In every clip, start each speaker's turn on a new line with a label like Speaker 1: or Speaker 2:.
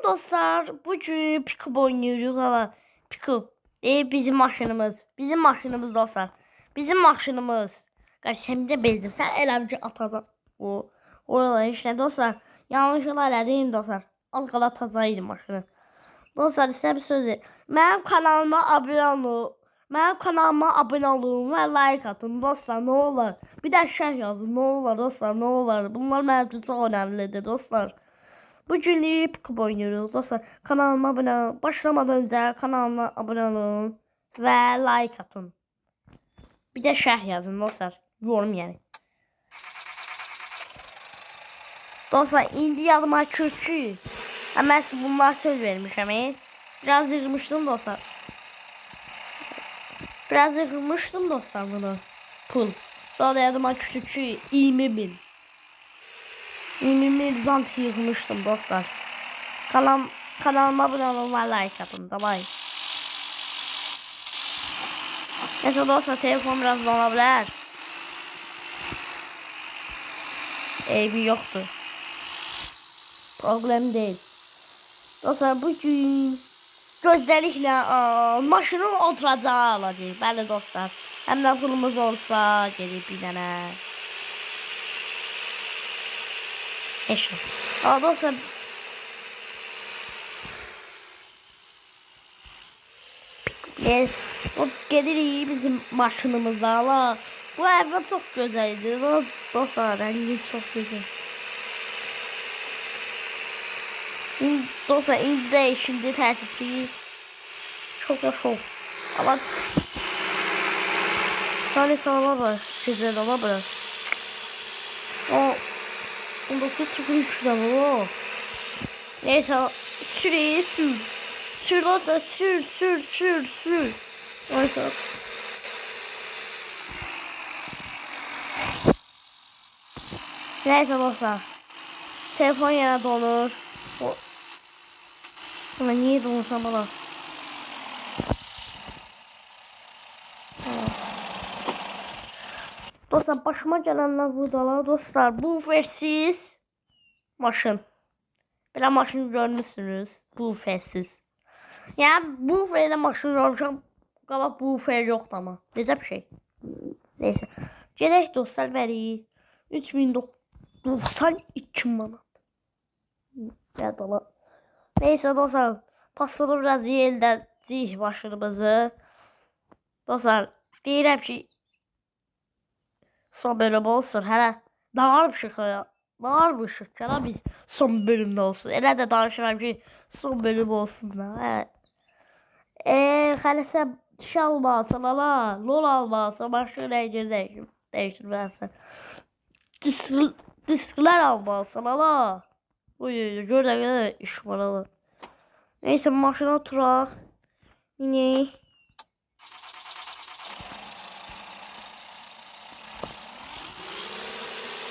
Speaker 1: dostlar, bugün pick-up oynuyoruz ama pick-up bizim maşınımız. Bizim maşınımız dostlar. Bizim maşınımız. Qardaş sən də bezdim. Sən eləmci atacaq o. Oralar işte dostlar. Yanlışlıqla elədim dostlar. Az qala atacaqdım maşını. Dostlar sizə bir söz deyim. Mənim kanalıma abunə olun. Mənim kanalıma abunə olun və like atın dostlar, nə olar. Bir də şərh yazın, nə olar dostlar, nə olar. Bunlar mənim üçün çox önəmlidir dostlar. Bugün pick-up oynuyoruz dostlar. Kanalıma abunə olun. Başlamadan öncə kanalıma abunə olun və like atın. Bir də şərh yazın dostlar. Yorum yəni. Dostlar indi yadıma kökü. Mən sizə bunlar söz vermişəm. Biraz yığmışdım dostlar. Biraz yığmışdım dostlar bunu. Pul. Sonra yadıma kökü 20.000. 20.000 zant yığmışdım dostlar. Kanalıma abunə olun və like atın. Davay. Neyse dostlar telefon biraz dona bilər. Eybi yoktur. Problem değil. Dostlar bugün gözlerliklə maşının oturacağı alacağıq. Bəli dostlar. Həm də pulumuz olsa gelip bir dənə. Eşit. Dostlar gelirik bizim maşınımıza. Bu ev çok güzeldi. Dostlar rengi çok güzel. Dostlar indi dəyişildi təəssüfli. Çok yaşa. Ama sağla bırak. Güzel ola bırak. O 19.03'de bu. Neyse sür. Sür dostlar sür. Neyse. Neyse dostlar. Telefon yine donur. Buna niye donursam bana? Dostlar başıma gelenler buradalar dostlar. Bu versiz maşın. Belə maşın görmüşsünüz. Bu versiz. Yani bu ferle maşın görmüşəm. Qabaq bu fer yoxdur ama. Necə bir şey. Neyse. Gedək dostlar verir. 3092 manat. Ya dolar. Neyse dostlar. Pasladı biraz yeldəcəyik maşınımızı. Dostlar deyirəm ki son bölüm olsun. Hələ dağarmışıq ya. Dağarmışıq ya biz son bölümdə olsun. Elə də danışıram ki son bölüm olsun da. Evet. Hələ sən şey almalısın ala. Lol almalısın. Başka rəngini değiştirməlisən. Disklər almalısın ala. Gör nə qədər iş var ala. Neyse maşına oturaq. Yine.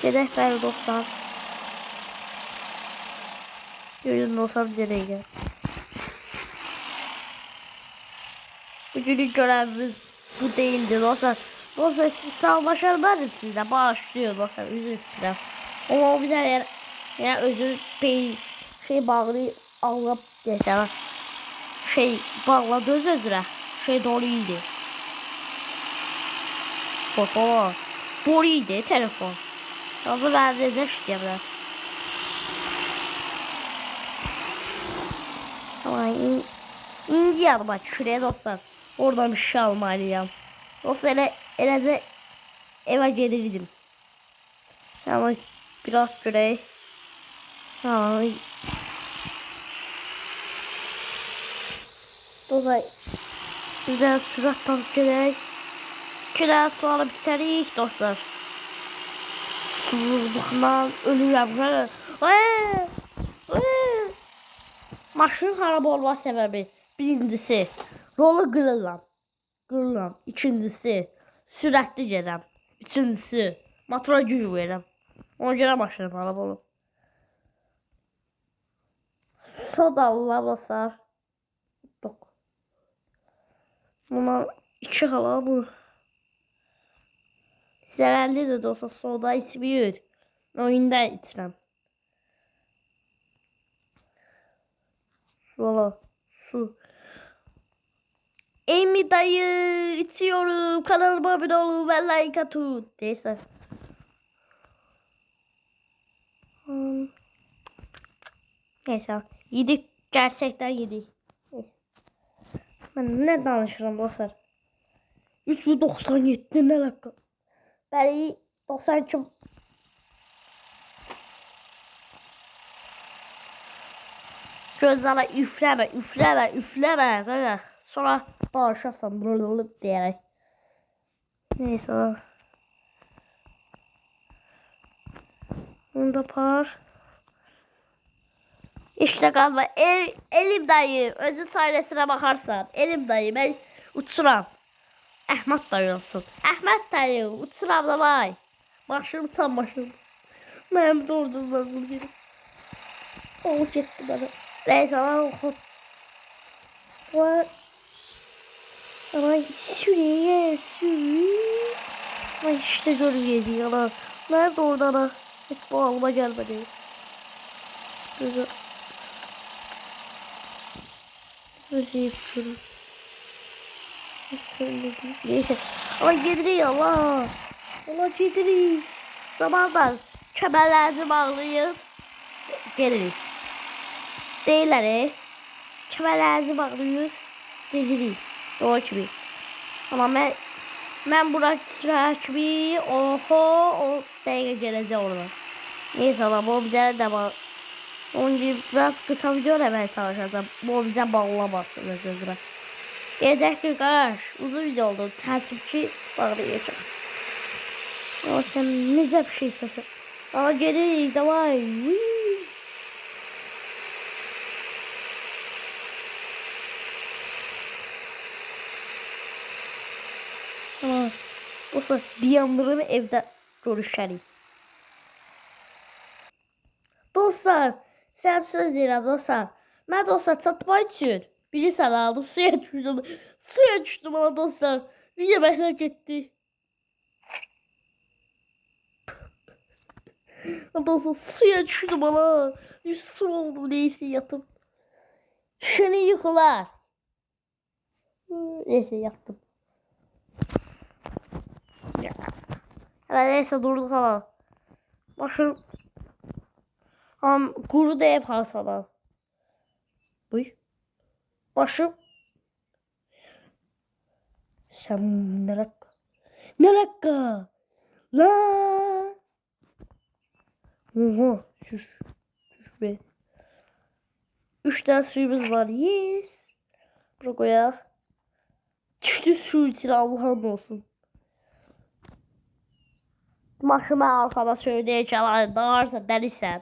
Speaker 1: Gedək bəli dostlar. Görün dostlar bizə də gəl. Bugünlük görevimiz bu değildi dostlar. Dostlar siz sağlaşamadım sizle. Başlıyor dostlar. Üzür sizle. Ama bir tane yani özür şey bağlı alıp desem. Şey bağladı özüre. Şey doluydu. Foto. Doluydu telefon. Hazır verdiğinizde şey yapıyor. Ama indi yanıma şuraya dostlar. Oradan bir şey almalıyım. Yoksa eləcə eve gelirdim. Ama biraz görək. Dostlar güzel süratdan görək. Kürə sonra bitirik dostlar. Susuzluqdan ölürəm. Maşının xarab olma səbəbi birincisi rolu qırıram. İkincisi sürətli gedirəm. Üçüncüsü motora güc verirəm. Ona görə maşınım xarab olur. Sodalılar dostlar. Buna 2 xala bu. Zərərlidir dostlar. Soda içmir. Oyunda içirəm. Valla su. Amy dayı içiyorum. Kanalıma abone olun ve like atın. Neyse. Neyse. Yedik. Gerçekten yedik. Ben ne danışırım dostlar. 397 ne dakika. Ben 92. Gözlerine üfleme. Böyle. Sonra danışırsan dırılıp diyerek. Neyse. Bunda par. İşte galiba elim dayı. Özü sayesine bakarsan. Elim dayı ben uçuram. Ahmet dayı olsun. Ahmet dayı uçuram da vay. Başım sen başım. Benim de oradan ben bunu o gitti bana. Neyse lan okut. Var. Ama sürüye. Ay işte görüyordu yalan. Nerede orada da? Hiç bu alma gelmedi. Güzel. Nasıl yapıyorum? Neyse. Ama gediriyor Allah. Allah gediriyor. Zamanla kemerlerimizi bağlıyız. Gediriyor. Değiller kemerlerimizi bağlıyız. Gediriyor. Doğru gibi. Ama ben bıraktılar gibi oho o dakika geleceğim oradan. Neyse ama bu bize de bak. Önce biraz kısa video hemen çalışacağım. Bu bize bağlamasın mesela. Gelecek gün kardeş uzun video oldu. Təəssüf bağlayacağım. Ama sen necə bir şey səsə. Ama gelirik davay. Ama olsa diyanlarını evde görüşərik. Dostlar, sen söz deyirəm dostlar. Mən dostlar çatmaq üçün bilirsən aldım suya düşdüm. Suya düşdüm ama dostlar. Bir yeməklər getdi. Dostlar suya düşdüm ama. Bir su oldu neyse yattım. Şunu yıkılar. Neyse yattım. Neyse durduk ama. Başım. Kuru da hep hastalar. Buyur. Başım. Sen ne dakika? Ne dakika? La. Oha. Şuş be. 3 tane suyumuz var. Yes. Bırak o ya. Düştü su içine Allah'ın olsun. Maşıma arkada söyleyeceğim. Dağarsa delisən.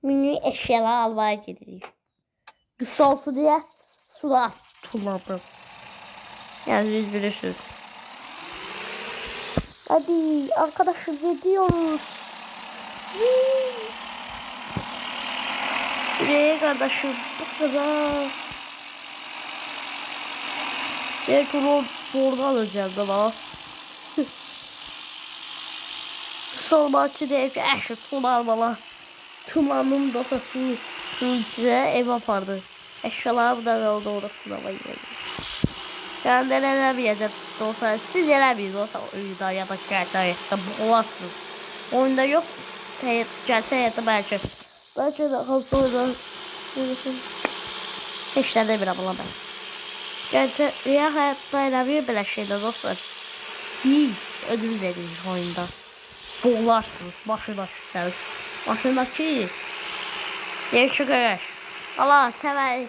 Speaker 1: Mini eşyalar almaya gidirik. Kısa olsun diye suda tulladım. Yani biz bilirsiniz. Hadi arkadaşlar gidiyoruz. Süreye kardeşim. Bu kadar. Belki onu doğru alacağım ama. Sol maçı deyip ki eşit tumarmala. Tumanım da su içine ev apardı. Eşyalarım da kaldı orasına bayıldı. Ben de eləməyəcəm dostlar. Siz eləməyin dostlar oyunda ya da gerçək həyatda boğarsınız. Oyunda yox, gerçək həyatda bəlkə. Bəlkə də hansı oyunda heç nə demirəm ona mən. Gerçək həyatda eləməyir belə şeylər dostlar. Biz ödümüz edirik oyunda. Boğularsınız, maşındakı maşındakı deyir ki qardaş. Allah səvər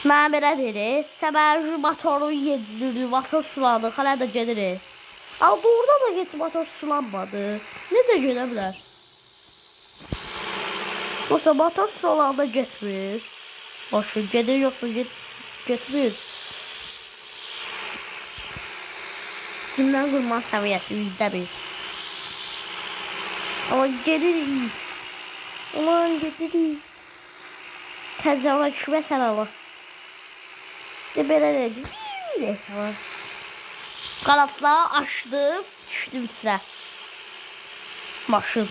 Speaker 1: mən belə deyir, səbər motoru yedirir, motor sulandı, hələ də gedir. Amma doğrudan da heç motor sulanmadı. Necə gedə bilər? Yoxsa motor sulanda getmir. Maşın gedir, yoxsa getmir. Gündən qurma səviyyəsi %1. Amma gedirik. Ulan gedirik. Təzələ küməsən Allah. De belə dedim. Neyse var. Kanatları açtım. Düştüm içine. Maşın.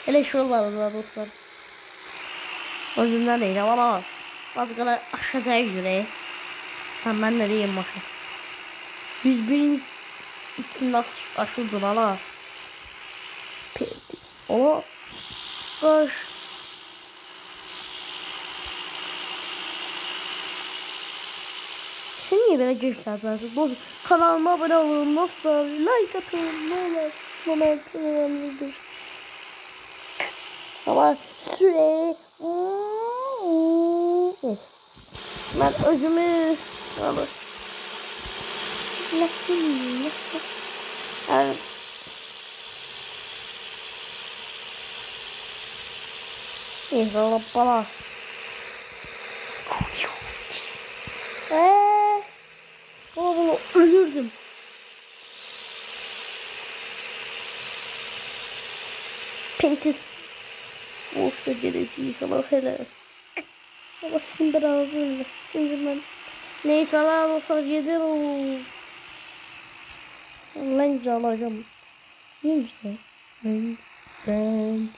Speaker 1: Elə şey olmadı dostlar. Özümden değil ama az kadar aşağıya göre. Sen ben de diyeyim bakın. 101'in içinde aşıldın hala. Pis. O. Koş. Sen niye böyle geç atmazsın? Dost kanalıma abone olun dostlar. Like atın ne olur. Bana önemlidir. Ama süre. Neyse. Ben özümü alır. Yani neyse Allah bana. Bunu ölürdüm. Pentis olsa geleceği falan hele. Ama şimdi razıyım. Şimdi ben neyse lan olsa giderim. Lence alacağım. Neyse. Ben.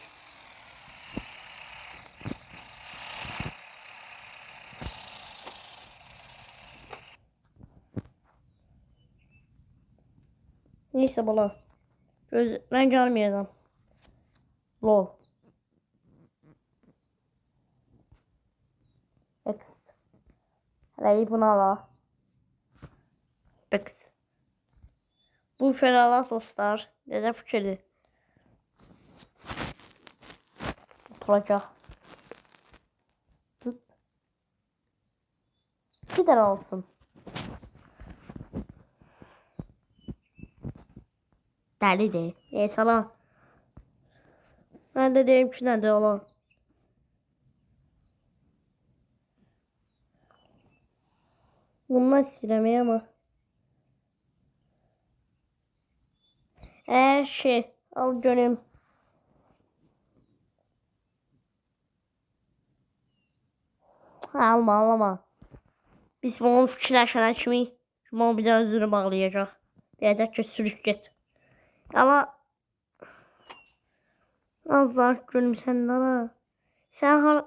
Speaker 1: Neyse bana. Lence almayacağım. Lol. X. Hele bunu ala. X. Bu ferahlar dostlar. Neden fikirli? Oturacak. Bir tane olsun. Deli de. Sana. Ben de diyeyim ki nerede olan. Bunlar silemeye ama. Şey. Al gönüm. Alma. Biz bunun fikirləşənə kimi bunu bizə özünü bağlayacaq. Deyəcək ki sürüş get. Ama az daha gülmüsən ana. Sən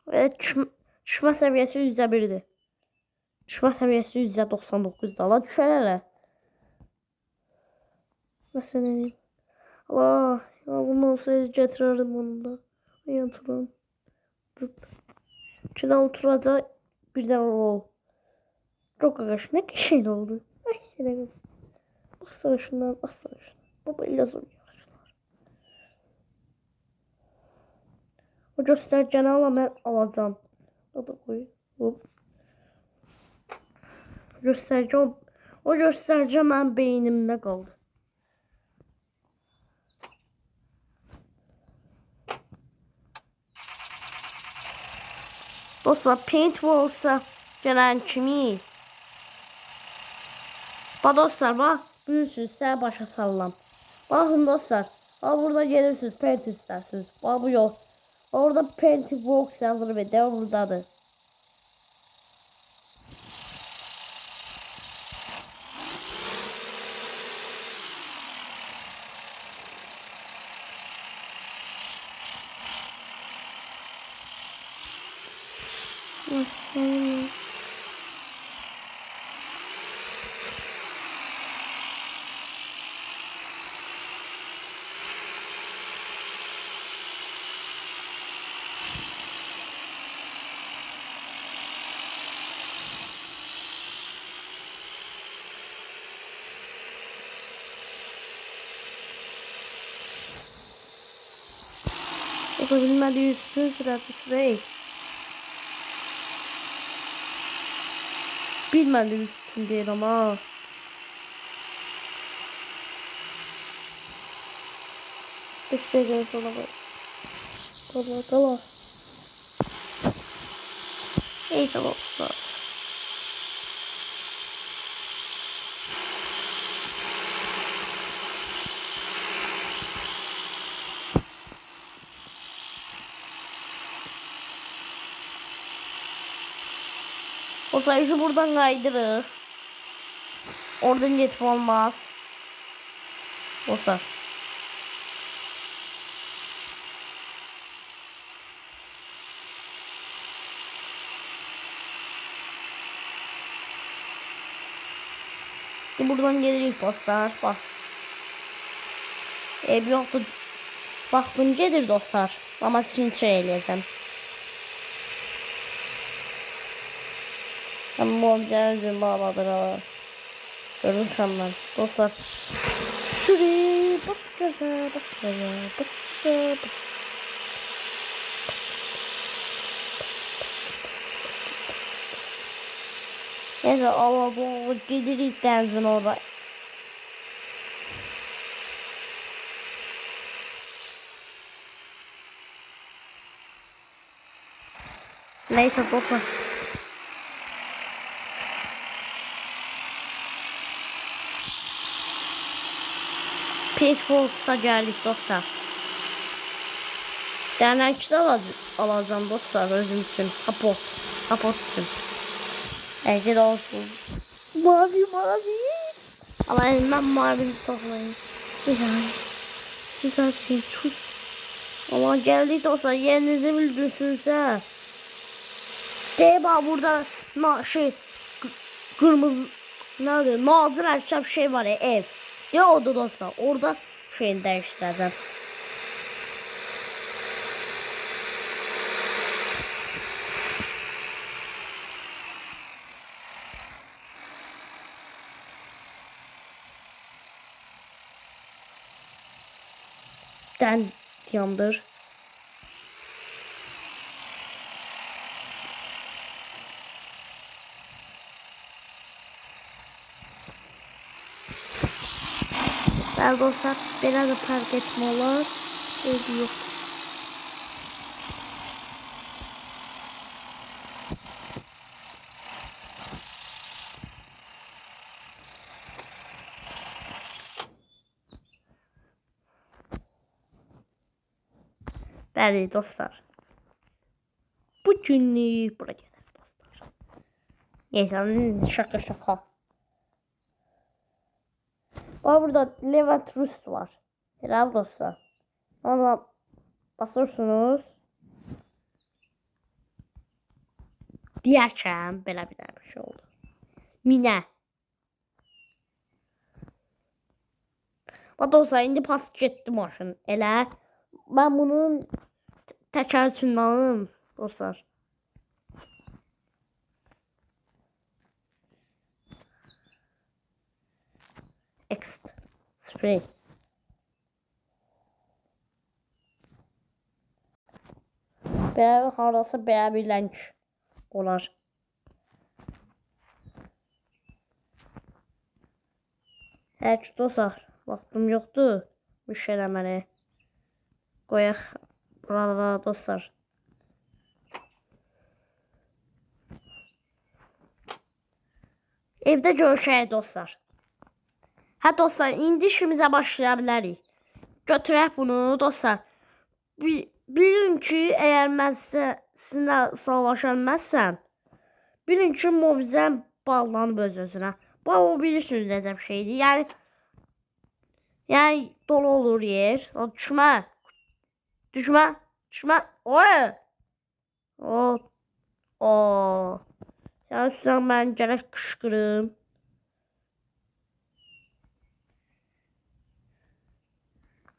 Speaker 1: düşmə səviyyəsi %1'dir. Düşmə səviyyəsi %99'da. Allah düşər hələ. Məsələn. Allah. Ya bunu olsaydı getirərdim onu da. Yatırım. Zıt. İçine oturacaq. Birden o. Çok ağaç. Ne şey oldu? Ay sene. Baksana şundan. Baksana şundan. Baba ile zor yaşlar. O göstergeni ama ben alacağım. O da koy. Hop. O gösterge ben beynimde kaldı. Dostlar Paintworks'a gelen kimi? Bak dostlar bak. Büyüsünüz sen başa sallam. Bakın dostlar. Bak burada gelirsiniz paint istersiniz. Bak bu yok. Orada Paintworks yazılı ve devam buradadır. O da bilmediği üstün sırası sırayı. Bilmediği üstün değil ama. İşte göre sonra bak. Tamam. Neyse olsa. O sayıcı buradan kaydırır. Oradan geçip olmaz. Olsa. buradan gelirik dostlar. Bak. Ev yoktu. Baktım gelir dostlar. Ama sizin şey eləyəcəm. Ama olacağını gün bağladır ha. Görürsem ben. Dostlar. Şuraya bas gaza, bas gaza, bas gaza, bas. Neyse Allah bu gidirik dənizin orada. Neyse dostlar. Pitbulls'a geldik dostlar. Dernekçide alacağım dostlar özüm için. Kapot için. Ece de olsun. Mavi. Ama ben mavi toplayayım. Yani. Süsersin sus. Ama geldik dostlar yerinizi bildirsinize. Deyba burada kırmızı nerede? Nazır Erçap şey var ya ev. Ya orada dostlar. Orada şeyini değiştireceğim. Den yandır. Bəli dostlar, belə də park etmə olar. Eybi yox. Bəli dostlar. Bu günlük bura gəlir dostlar. Neyse, şaka. Burada Levent Rus var. Helal dostlar. Ona basırsınız. Diyərkən belə bir şey oldu. Minə. Dostlar indi pas getdi maşın. Elə mən bunun təkər üçün alım dostlar. Ext spray. Belə harasa belə bir lənk olar. Heç dostlar, vaxtım yoxdur. Bir şey eləməli. Qoyaq burada dostlar. Evdə görüşək dostlar. Hə dostlar, indi işimizə başlaya bilərik. Götürək bunu dostlar. Bilin ki, əgər mən sizinlə savaşa bilməzsəm, bilin ki, mobizəm bağlanıb öz-özünə. Bu bilirsiniz necə bir şeydir. Yəni dolu olur yer. Düşmə. Yəni sizdən mən gərək qışqırım.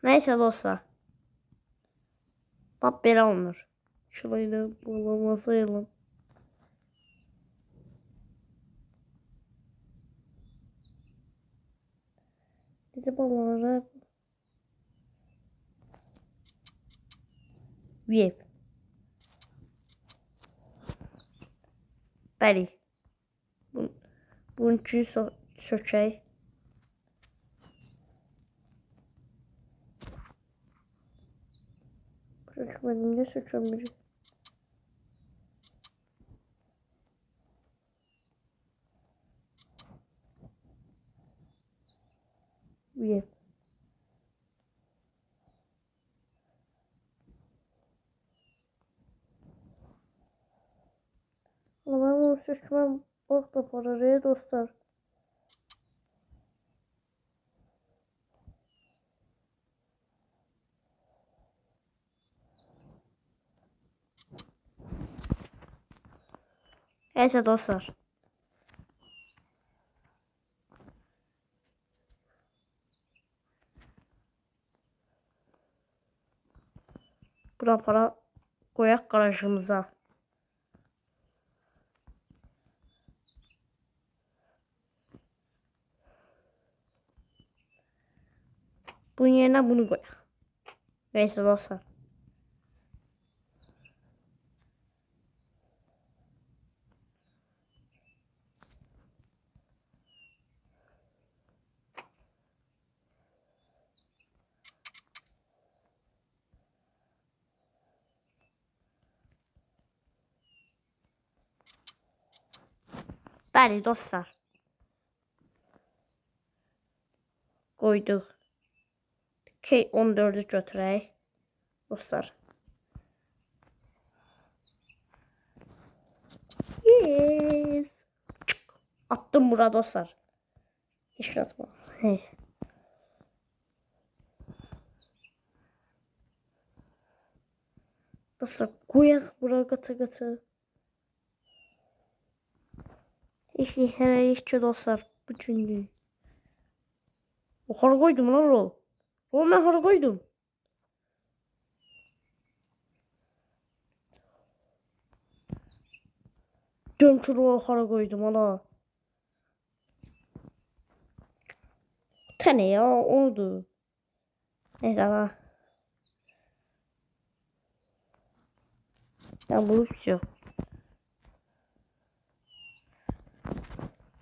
Speaker 1: Neyse dostlar. Bak belə olunur. Şurayla bulamasayalım. Necə bağlanacaq? Web. Bəli. Bununki sökək. Sökmədim, ne sökəmir? Web. Ama ben bunu sökmem. Bak da paraya dostlar. Neyse dostlar. Bura para qoyaq qarajımıza. Bunun yerine bunu qoyaq. Neyse dostlar. Bəli dostlar. Qoyduq. K14'ü götürək. Dostlar. Yes. Attım bura dostlar. Hiç atma. Neyse. Dostlar qoyaq bura qatı. Heç ki dostlar. Bu cündür. Yuxarı qoydum lan rol. Rol mən yuxarı qoydum. Dönkü rol yuxarı qoydum ana. Tane ya oldu. Neyse ana. Ben bunu tutuyor.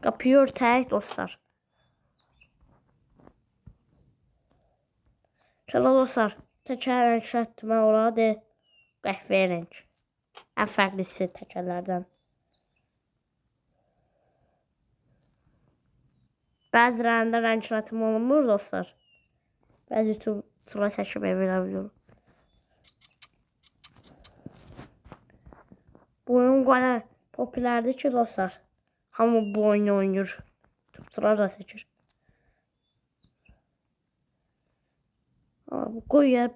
Speaker 1: Kapıyı örtək dostlar. Çala dostlar. Təkər rəng şərtmə orada qəhvə rəng. Ən fərqlisi təkərlərdən. Bəzilərində rəng şərtmə olunmur dostlar. Bəzi tura çəkib eviləbiliyorum. Bu oyun qədər popülərdir ki dostlar. Hamı bu oyunu oynayır. Tura da seçir. Qoy ya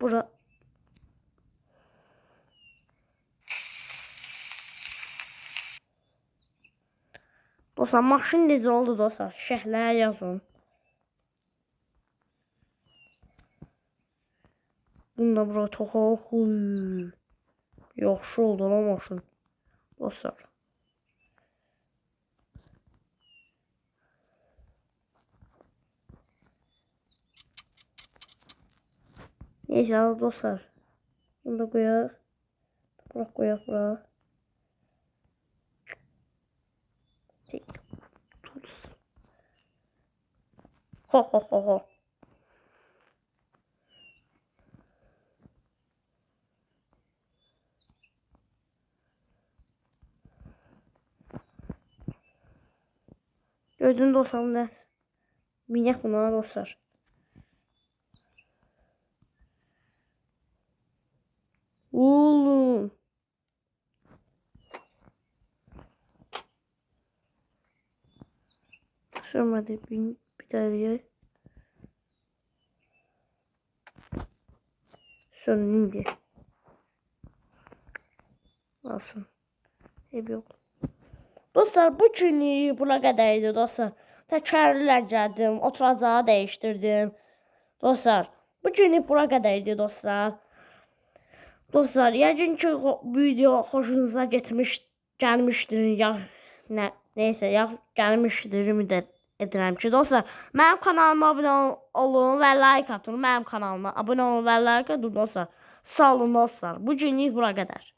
Speaker 1: bura. Dostlar maşın necə oldu dostlar? Şərhlərə yazın. Bunu da bura toxaq. Yaxşı oldu lan maşın. Dostlar. Neyse dostlar. Bunu da qoyaq. Bura qoyaq bura. Ho. Gözün dostlarım da. Minyak bunlar dostlar. Oğlum. Sürmedi bir tane. Sönündü. Alsın. Hep yok. Dostlar bu günlük buna qədər idi dostlar. Təkrarla gəldim, oturacağı dəyişdirdim. Dostlar, bu günlük buna qədər idi dostlar. Dostlar, yəqin ki video xoşunuza gəlmişdir ya neysə, ya gəlmişdir ümid edirəm ki dostlar. Mənim kanalıma abunə olun və like atın. Mənim kanalıma abunə olun və like atın dostlar. Sağ olun dostlar. Bu günlük buna qədər.